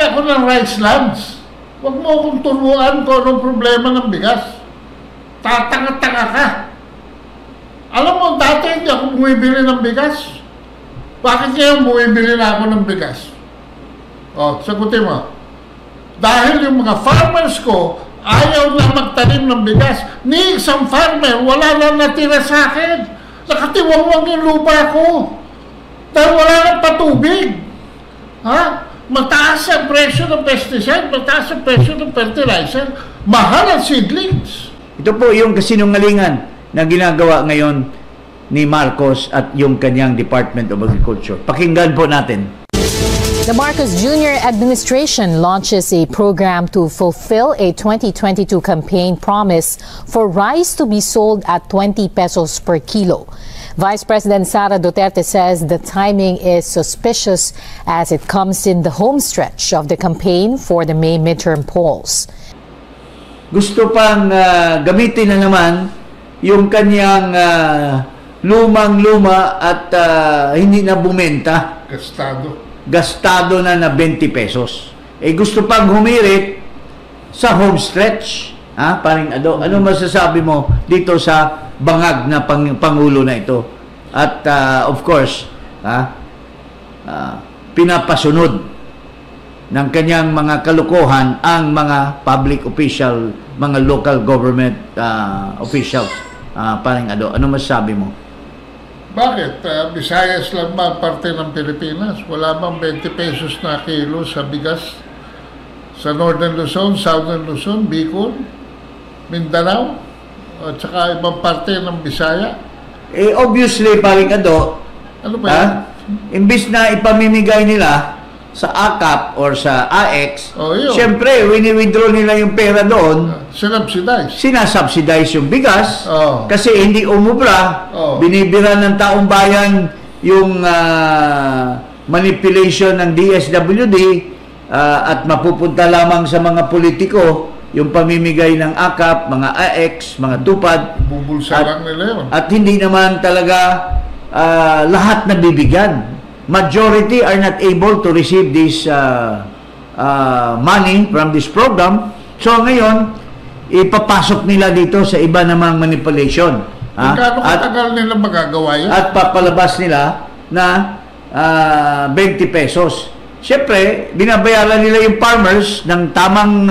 May-ari ako ng rice lands. Huwag mo akong turuan kung anong problema ng bigas. Tatanga-tanga ka. Alam mo, dati hindi ako bumibili ng bigas. Bakit ngayon bumibili na ako ng bigas? O, sagutin mo. Dahil yung mga farmers ko ayaw na magtanim ng bigas. Ni isang farmer, wala na natira sa akin. Nakatiwangwang yung lupa ko. Dahil wala nang patubig. Ha? Mataas ang presyo ng pesticide, mataas ang presyo ng fertilizer, mahal ang seedlings. Ito po yung kasinungalingan na ginagawa ngayon ni Marcos at yung kanyang Department of Agriculture. Pakinggan po natin. The Marcos Jr. administration launches a program to fulfill a 2022 campaign promise for rice to be sold at 20 pesos per kilo. Vice President Sara Duterte says the timing is suspicious as it comes in the home stretch of the campaign for the May midterm polls. Gusto pang gamitin na naman yung kanyang lumang-luma at hindi na bumenta. Gastado na 20 pesos. Gusto pang humirit sa home stretch. Paring Ado, ano masasabi mo dito sa bangag na pangulo na ito? At of course, pinapasunod ng kanyang mga kalukuhan ang mga public official, mga local government officials. Paring Ado, ano masasabi mo? Bakit? Visayas lang ba parte ng Pilipinas? Wala bang 20 pesos na kilo sa bigas? Sa Northern Luzon, Southern Luzon, Bicol, Mindanao, at saka ibang parte ng Bisaya? Obviously, paring Ado, ano ba yan? Imbis na ipamimigay nila sa AKAP or sa AX, siyempre, wini-withdraw nila yung pera doon. Sinasubsidize yung bigas kasi hindi umubra. Binibira ng taong bayan yung manipulation ng DSWD at mapupunta lamang sa mga politiko yung pamimigay ng AKAP, mga AX, mga tupad. Bubulsa lang nila yun. At hindi naman talaga lahat na bibigyan. Majority are not able to receive this money from this program. So ngayon, ipapasok nila dito sa iba namang manipulation. Kano katagal nila magagawa yan? At papalabas nila na 20 pesos. Siyempre, binabayaran nila yung farmers ng tamang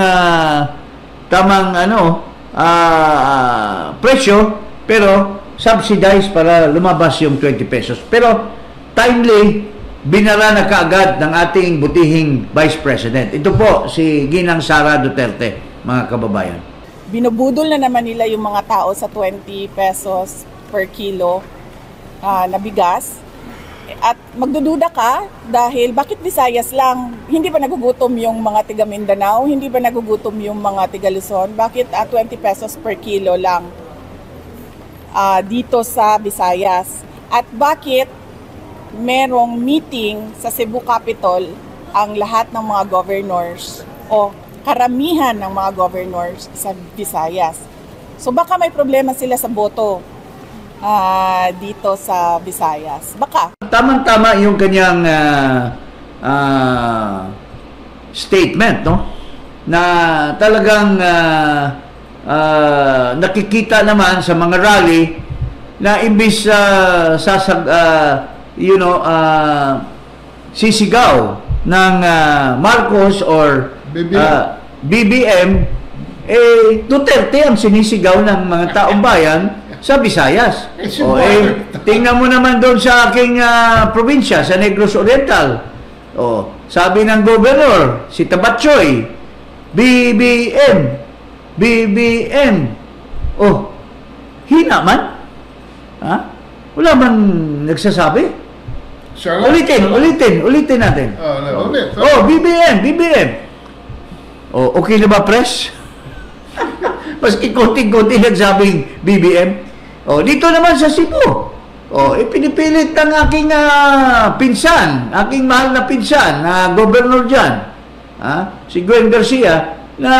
presyo, pero subsidized para lumabas yung 20 pesos. Pero timely, binara na kaagad ng ating butihing Vice President. Ito po, si Ginang Sara Duterte, mga kababayan. Binubudol na naman nila yung mga tao sa 20 pesos per kilo na bigas. At magdududa ka dahil bakit Visayas lang? Hindi ba nagugutom yung mga tiga Mindanao? Hindi ba nagugutom yung mga tiga Luzon? Bakit 20 pesos per kilo lang dito sa Visayas? At bakit merong meeting sa Cebu Capitol ang lahat ng mga governors o karamihan ng mga governors sa Visayas? So baka may problema sila sa boto dito sa Visayas. Baka. Tamang-tama yung kanyang statement, no? Na talagang nakikita naman sa mga rally na imbis sisigaw ng Marcos or BBM, Duterte ang sinisigaw ng mga taong bayan sa Visayas. Tingnan mo naman doon sa aking probinsya, sa Negros Oriental. Sabi ng gobernador, si Tabatchoy, BBM. Hina man? Wala man nagsasabi? Ulitin natin. BBM. Okay na ba, press? Mas konti-konti nagsabing BBM. Dito naman sa Cebu. Pinipilit ng aking pinsan, aking mahal na pinsan, na gobernador dyan, si Gwen Garcia, na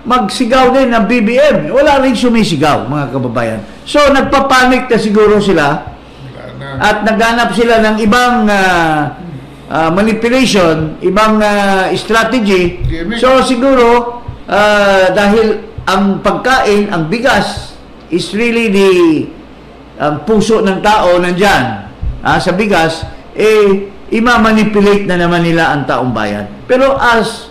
magsigaw din ng BBM. Wala rin sumisigaw, mga kababayan. So, nagpapanik na siguro sila at naghanap sila ng ibang manipulation, ibang strategy. Gimmick. So siguro dahil ang pagkain, ang bigas is really ang puso ng tao nandyan sa bigas, imamanipulate na naman nila ang taong bayan. Pero as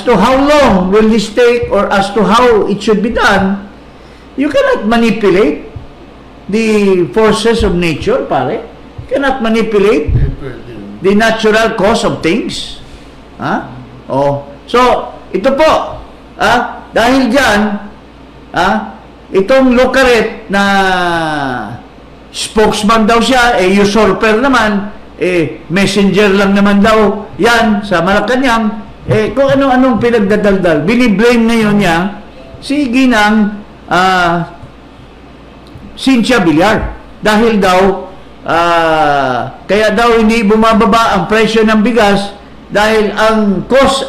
to how long will this take or as to how it should be done, you cannot manipulate the forces of nature, pare. You cannot manipulate the natural cause of things. So, ito po, dahil dyan, itong Lucaret na spokesman daw siya, usurper naman, messenger lang naman daw yan sa Malacanang, kung ano-anong pinagdadaldal, biniblame ngayon niya si Ginang Cynthia Villar. Dahil daw, kaya daw hindi bumababa ang presyo ng bigas dahil ang cost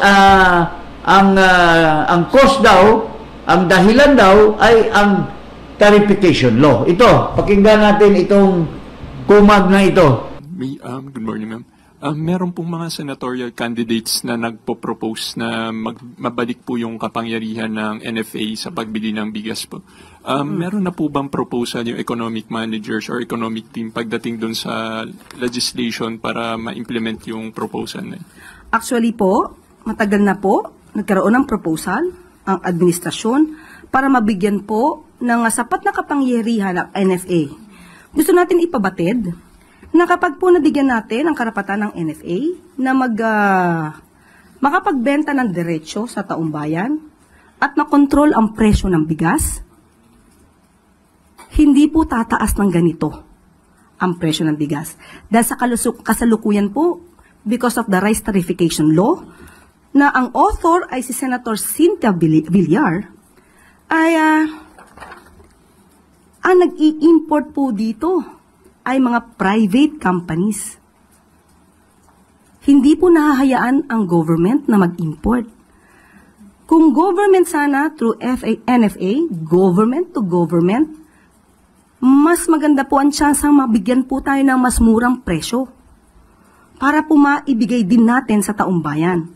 daw, ang dahilan daw ay ang tarification law. Ito, pakinggan natin itong kumag na ito. Good morning, ma'am. Meron pong mga senatorial candidates na nagpo-propose na mabalik po yung kapangyarihan ng NFA sa pagbili ng bigas po. Meron na po bang proposal yung economic managers or economic team pagdating dun sa legislation para ma-implement yung proposal na yun? Actually po, matagal na po nagkaroon ng proposal ang administrasyon para mabigyan po ng sapat na kapangyarihan ng NFA. Gusto natin ipabatid na kapag po nabigyan natin ang karapatan ng NFA na makapagbenta ng diretsyo sa taong bayan at makontrol ang presyo ng bigas, hindi po tataas ng ganito ang presyo ng bigas. Dahil sa kasalukuyan po, because of the rice tarification law, na ang author ay si Senator Cynthia Villar, ay ang nag-i-import po dito ay mga private companies. Hindi po nahahayaan ang government na mag-import. Kung government sana through NFA, government to government, mas maganda po ang tsansang mabigyan po tayo ng mas murang presyo para po maibigay din natin sa taong bayan.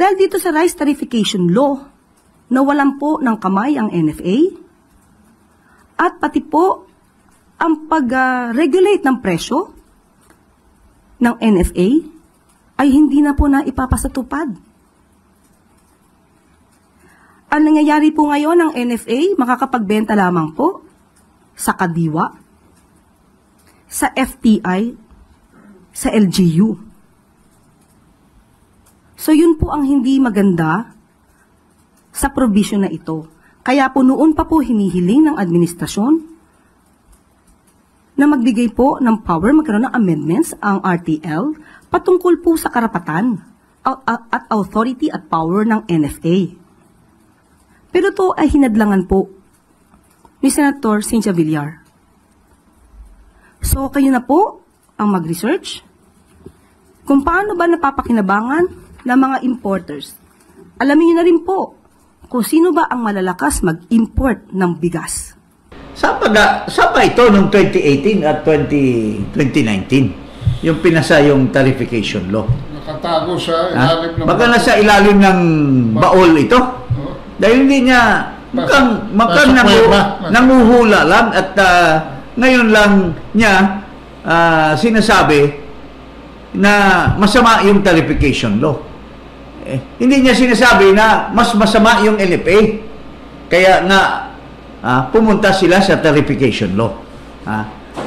Dahil dito sa rice tarification law, nawalan po ng kamay ang NFA at pati po ang pag-regulate ng presyo ng NFA ay hindi na po na ipapasatupad. Ang nangyayari po ngayon ng NFA, makakapagbenta lamang po sa Kadiwa, sa FTI, sa LGU. So yun po ang hindi maganda sa provision na ito. Kaya po noon pa po hinihiling ng administrasyon na magbigay po ng power, magkaroon ng amendments ang RTL patungkol po sa karapatan at authority at power ng NFA. Pero ito ay hinadlangan po ni Senator Cynthia Villar. So kayo na po ang mag-research kung paano ba napapakinabangan ng mga importers. Alamin niyo na rin po kung sino ba ang malalakas mag-import ng bigas. Saan pa ito noong 2018 at 2019? Yung pinasa yung tarification law. Nakatago sa ilalim ng... Baka nasa ilalim ng baol ito. Dahil hindi niya mukhang nanguhula lang at ngayon lang niya sinasabi na masama yung tarification law. Hindi niya sinasabi na mas masama yung NFA. Kaya nga pumunta sila sa tarification law.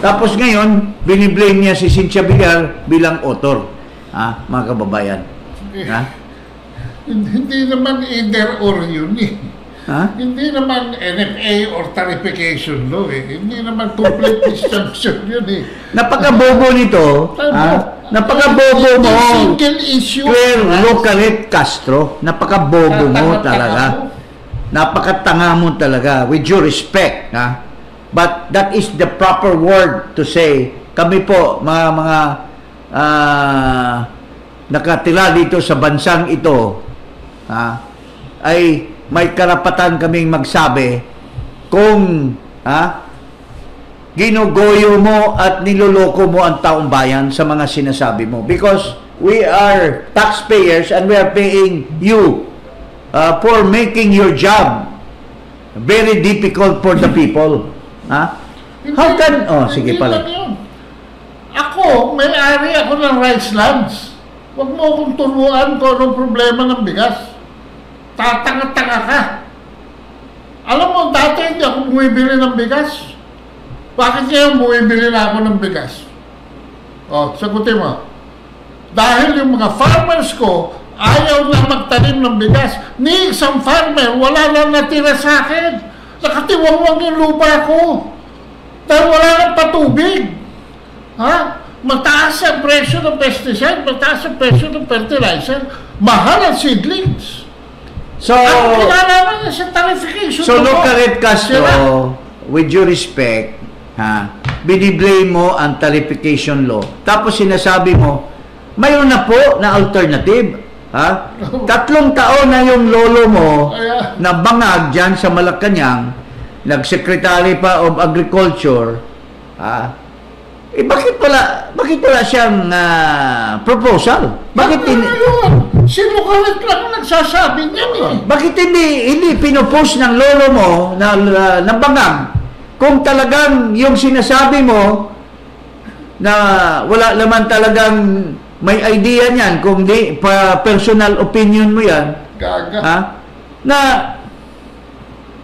Tapos ngayon, biniblame niya si Cynthia Villar bilang author. Mga kababayan. Hindi naman either or yun eh. Hindi naman NFA or tarification law eh. Hindi naman complete disjunction yun eh. Napaka-bobo nito. Napaka-bobo mo. Single issue. Lucaret Castro. Napaka-bobo mo talaga. Napakatanga mo talaga. With due respect. But that is the proper word to say. Kami po, mga nakatira dito sa bansang ito, ay may karapatan kaming magsabi kung ginugoyo mo at niloloko mo ang taong bayan sa mga sinasabi mo. Because we are taxpayers and we are paying you for making your job very difficult for the people. Ha? How can... Oh, sige pala. Ako, may-ari ako ng rice lands. Huwag mo akong turuan kung anong problema ng bigas. Tatanga-tanga ka. Alam mo, dati hindi ako bumibili ng bigas. Bakit ngayon bumibili na ako ng bigas? O, sagutin mo. Dahil yung mga farmers ko, ayaw na magtanim ng bigas. Ni isang farmer, wala na natira sa akin. Nakatiwangwang yung lupa ko. Dahil wala nang patubig. Ha? Mataas ang presyo ng pesticide, mataas ang presyo ng fertilizer, mahal ang seedlings. So, ang kinalaman niya sa tarification. So, look at it, Castro, with due respect, biniblame mo ang tarification law. Tapos sinasabi mo, mayroon na po na alternative. 3 taon na yung lolo mo na bangag dyan sa Malacanang, nag-secretary pa of agriculture, bakit wala siyang proposal? Bakit Sinukalit lang nagsasabi niya Bakit hindi pinopost ng lolo mo na bangag kung talagang yung sinasabi mo na wala naman talagang may idea niyan, kung di personal opinion mo yan, na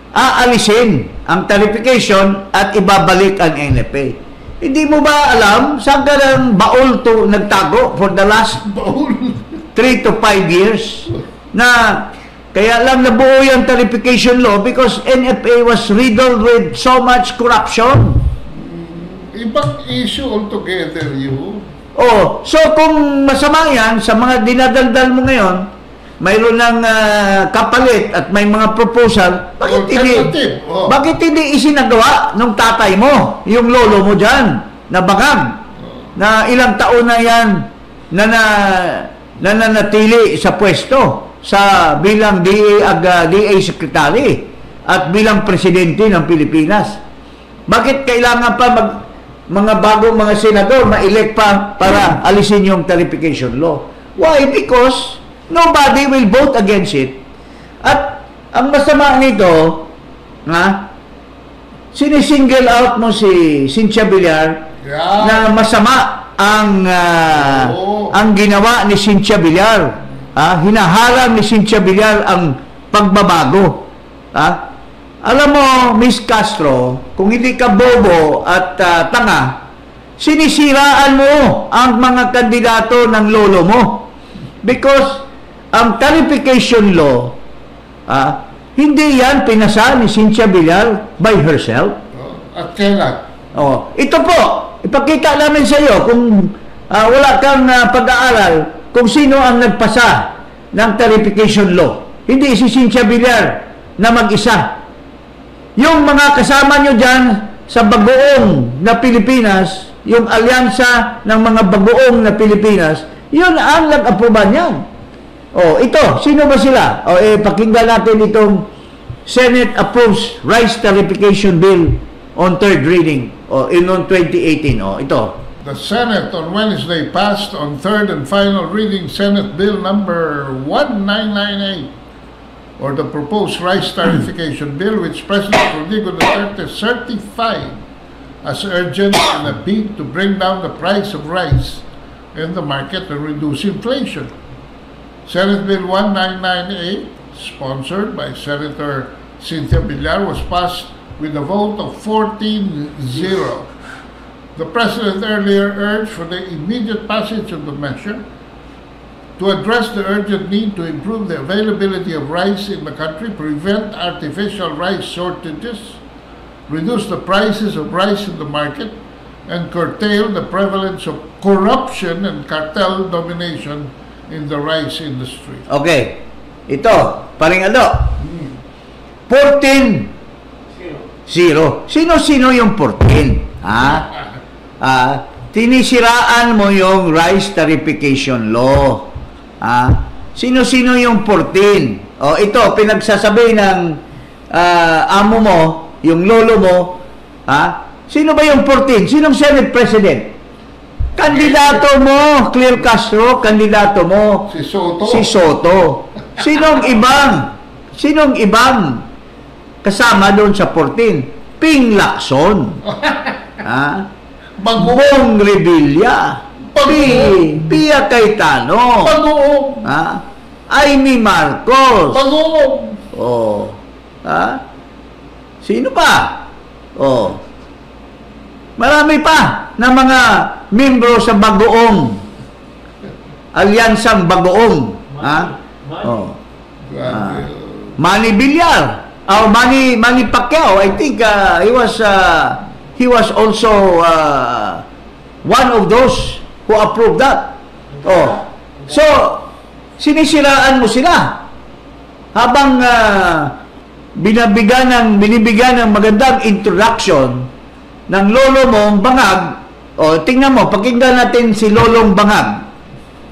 aalisin ang tarification at ibabalik ang NFA. Hindi mo ba alam saan ka ng baul nagtago for the last 3 to 5 years? Na kaya lang nabuo yung tarification law because NFA was riddled with so much corruption. Ibang issue altogether yun. Oh, so kung masama yan sa mga dinadaldal mo ngayon, mayroon ng kapalit at may mga proposal, bakit hindi isinagawa ng tatay mo, yung lolo mo dyan, na bangag, na ilang taon na yan na nananatili sa pwesto bilang DA Secretary at bilang Presidente ng Pilipinas. Bakit kailangan pa mga bagong mga senador ma-elect pa para alisin yung tarification law? Why? Because nobody will vote against it. At ang masama nito, sinisingle out mo si Cynthia Villar na masama ang ginawa ni Cynthia Villar. Hinaharang ni Cynthia Villar ang pagbabago. Alam mo, Miss Castro, kung hindi ka bobo at tanga, sinisiraan mo ang mga kandidato ng lolo mo. Because ang tarification law, hindi yan pinasa ni Cynthia Villar by herself. At kailan? Ito po, ipakita namin sa iyo kung wala kang pag-aaral kung sino ang nagpasa ng tarification law. Hindi si Cynthia Villar na mag-isa. Yung mga kasama nyo dyan sa bagoong na Pilipinas, yung alyansa ng mga bagoong na Pilipinas, yun ang nag-aproban yan. Ito, sino ba sila? Pakinggan natin itong Senate approves rice tarification bill on 3rd reading in 2018. Ito. The Senate on Wednesday passed on 3rd and final reading Senate Bill number 1998, or the proposed rice tarification bill, which President Rodrigo Duterte certified as urgent in a bid to bring down the price of rice in the market and reduce inflation. Senate Bill 1998, sponsored by Senator Cynthia Villar, was passed with a vote of 14-0. The President earlier urged for the immediate passage of the measure to address the urgent need to improve the availability of rice in the country, prevent artificial rice shortages, reduce the prices of rice in the market, and curtail the prevalence of corruption and cartel domination in the rice industry. Okay. Ito, paring 14-0. Sino-sino yung 14? Tinisiraan mo yung rice tarification law. Sino-sino yung 14? Ito, pinagsasabi ng amo mo, yung lolo mo, Sino ba yung 14? Sinong Senate President? Kandidato mo, Clear Castro, kandidato mo. Si Soto. Si Soto. Sinong ibang kasama doon sa 14? Ping Lacson. Ha? Bong Revilla. Pia Cayetano. Bagoong. Ha? Amy Marcos. Bagoong. Oh. Ha? Sino pa? Oh. Marami pa na mga membro sa Bagoong. Alyansang Bagoong. Ha? Oh. Manny Villar. Oh, Manny Pacquiao. I think he was also one of those who approved that. Oh. So, sinisiraan mo sila. Habang binibigyan ng magandang introduction ng lolo mong Bangag, tingnan mo, pakinggan natin si Lolong Bangag,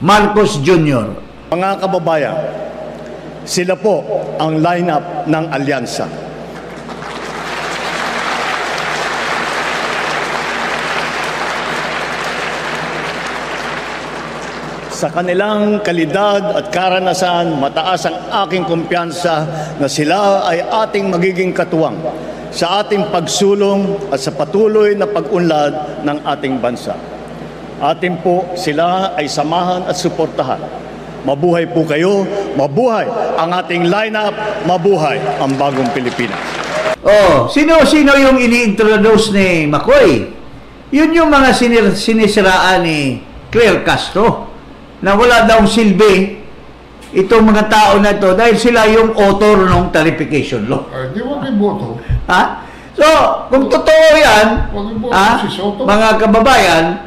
Marcos Jr. Mga kababayan, sila po ang lineup ng alyansa. Sa kanilang kalidad at karanasan, mataas ang aking kumpiyansa na sila ay ating magiging katuwang sa ating pagsulong at sa patuloy na pag-unlad ng ating bansa. Atin po sila ay samahan at suportahan. Mabuhay po kayo, mabuhay ang ating lineup, mabuhay ang bagong Pilipinas. Oh, sino yung ini-introduce ni McCoy? Yun yung mga sinisiraan ni Clear Castro na wala daw silbi itong mga tao na to dahil sila yung author ng tarification law. Di mo iboto. Ha? So, kung totoo yan, mga kababayan,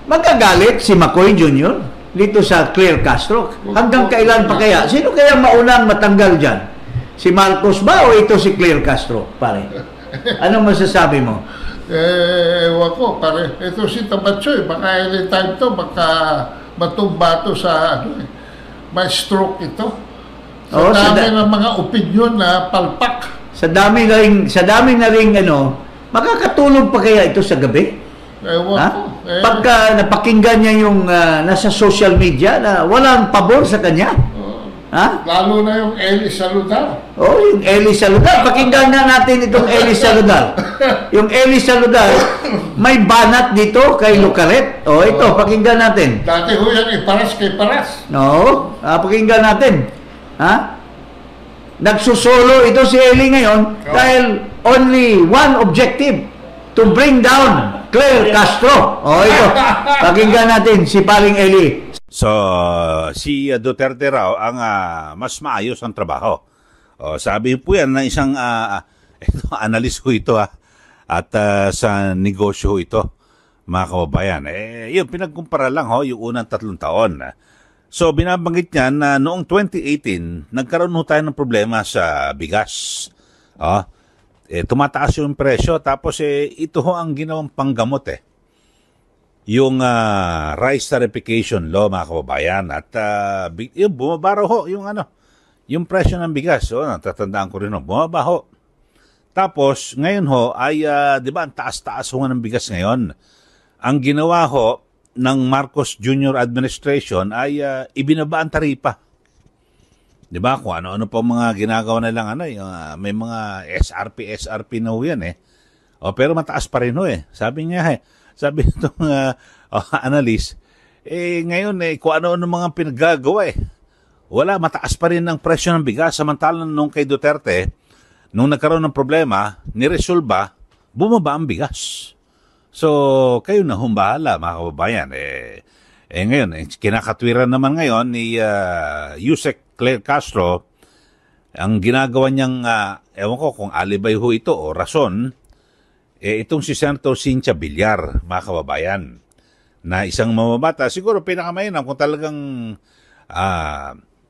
magagalit si McCoy Jr. dito sa Clear Castro. Hanggang kailan pa kaya? Sino kaya maunang matanggal dyan? Si Marcos ba o ito si Clear Castro, pare? Anong masasabi mo? Ewan ko, pare. Ito si Tabatsoy, baka anytime to, baka matumba to sa, may stroke ito. Sa dami ng mga opinion na palpak. Sa dami na rin, makakatulog pa kaya ito sa gabi? Ewan ko. Pagka napakinggan niya yung nasa social media na walang pabor sa kanya. Ha? Lalo na yung Eli Saludar. Yung Eli Saludar. Pakinggan na natin itong Eli Saludar. Yung Eli Saludar, may banat dito kay Lucaret. Ito, pakinggan natin. Dati ho yan, iparas kay paras. Pakinggan natin. Ha? Nagsusolo ito si Eli ngayon dahil only one objective, to bring down Clear Castro. Ito. Pakinggan natin si paring Eli. So, si Duterte raw ang mas maayos ang trabaho. Sabi po yan na isang analyst ko ito at sa negosyo ito, mga kababayan. Yun, pinagkumpara lang yung unang 3 taon. So, binabanggit niya na noong 2018, nagkaroon tayo ng problema sa bigas. Tumataas yung presyo, tapos ito ang ginawang panggamot yung rice tarification law, mga kababayan, at yung bumaba ho yung presyo ng bigas. Natatandaan ko rin bumaba ho. Tapos ngayon ay di ba ang taas-taas ho ng bigas ngayon. Ang ginawa ho ng Marcos Jr. administration ay ibinaba ang taripa. Di ba? Kung ano-ano pa mga ginagawa nilang may mga SRP na ho yan pero mataas pa rin ho Sabi niya sabi itong analyst, ngayon kung ano-ano mga pinagagawa wala, mataas pa rin ang presyo ng bigas. Samantalang nung kay Duterte, nung nagkaroon ng problema, niresolba, bumaba ang bigas. So, kayo na humbahala, mga kababayan. Ngayon, kinakatwiran naman ngayon ni Yusek Clear Castro, ang ginagawa niyang, ewan ko kung alibay ho ito o rason, itong si Senator Cynthia Villar, mga kababayan, na isang mamabata, siguro pinakamainam kung talagang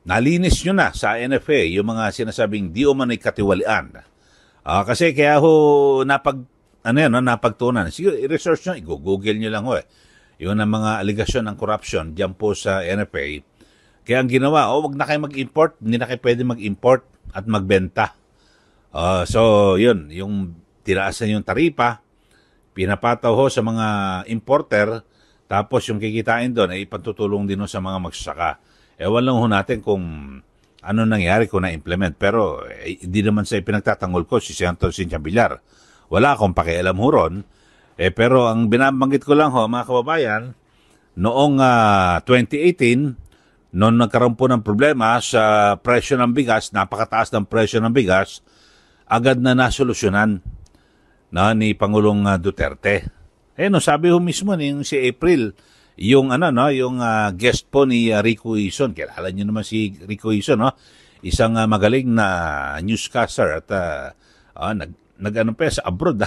nalinis nyo na sa NFA yung mga sinasabing di umano'y katiwalian. Kasi kaya ho napagtunan. Siguro i-research nyo, i-google nyo lang yun ang mga aligasyon ng corruption diyan po sa NFA. Kaya ang ginawa, wag na kayo mag-import, hindi na kayo pwede mag-import at magbenta. So, yun, yung tinaasan yung taripa, pinapataw ho sa mga importer, tapos yung kikitain doon ay ipatutulong din ho sa mga magsasaka. Ewan lang ho natin kung ano nangyari kung na-implement. Pero hindi naman sa pinagtatanggol ko si Senator Cynthia Villar. Wala akong pakialam ho ron. Pero ang binabanggit ko lang ho, mga kababayan, noong 2018, noong nagkaroon po ng problema sa presyo ng bigas, napakataas ng presyo ng bigas, agad na nasolusyonan ni Pangulong Duterte. No, sabi ho mismo yung si April, yung yung guest po ni Rico Ison. Kilala niyo naman si Rico Ison, no? Isang magaling na newscaster at nag-ano pa sa abroad.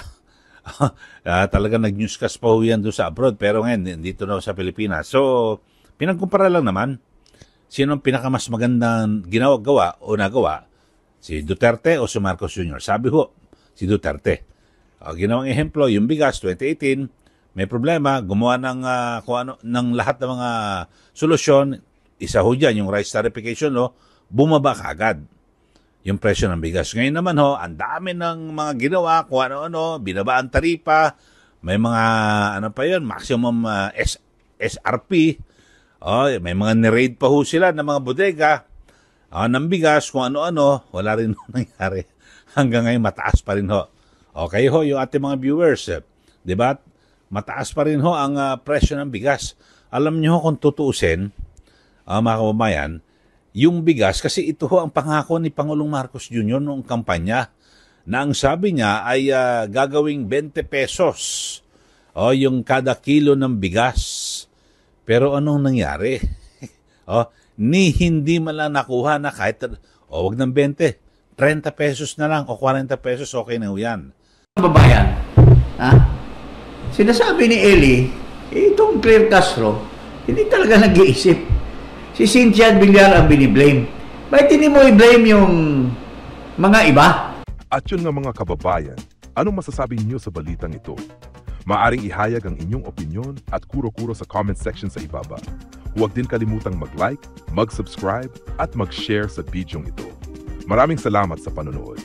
Talaga nag-newscast pa ho yan doon sa abroad, pero ngayon dito na sa Pilipinas. So, pinagkumpara lang naman sino ang pinakamas magandang gawa o nagawa, si Duterte o si Marcos Jr. Sabi ho, si Duterte. Ginawang ehemplo, yung bigas 2018, may problema, gumawa ng lahat ng mga solusyon. Isa ho dyan, yung rice tarification law, bumaba kaagad yung presyo ng bigas. Ngayon naman ho, ang dami ng mga ginawa, kung ano-ano, binaba ang taripa, may mga, maximum SRP, may mga ni-raid pa ho sila ng mga bodega, ng bigas, kung ano-ano, wala rin nangyari. Hanggang ngayon, mataas pa rin ho. Okay ho, yung ating mga viewers, di ba? Mataas pa rin ho ang presyo ng bigas. Alam niyo ho kung tutuusin, mga kababayan, yung bigas, kasi ito ho ang pangako ni Pangulong Marcos Jr. noong kampanya, na ang sabi niya ay gagawing 20 pesos yung kada kilo ng bigas. Pero anong nangyari? Hindi man lang nakuha na kahit, wag ng 20, 30 pesos na lang o 40 pesos, okay na ho yan. Kababayan, sinasabi ni Eli, itong Claire Castro, hindi talaga nag-iisip. Si Cynthia Villar ang biniblame. Bakit hindi mo i-blame yung mga iba? At yun nga mga kababayan, anong masasabi niyo sa balitang ito? Maaring ihayag ang inyong opinyon at kuro-kuro sa comment section sa ibaba. Huwag din kalimutang mag-like, mag-subscribe at mag-share sa bidyong ito. Maraming salamat sa panonood.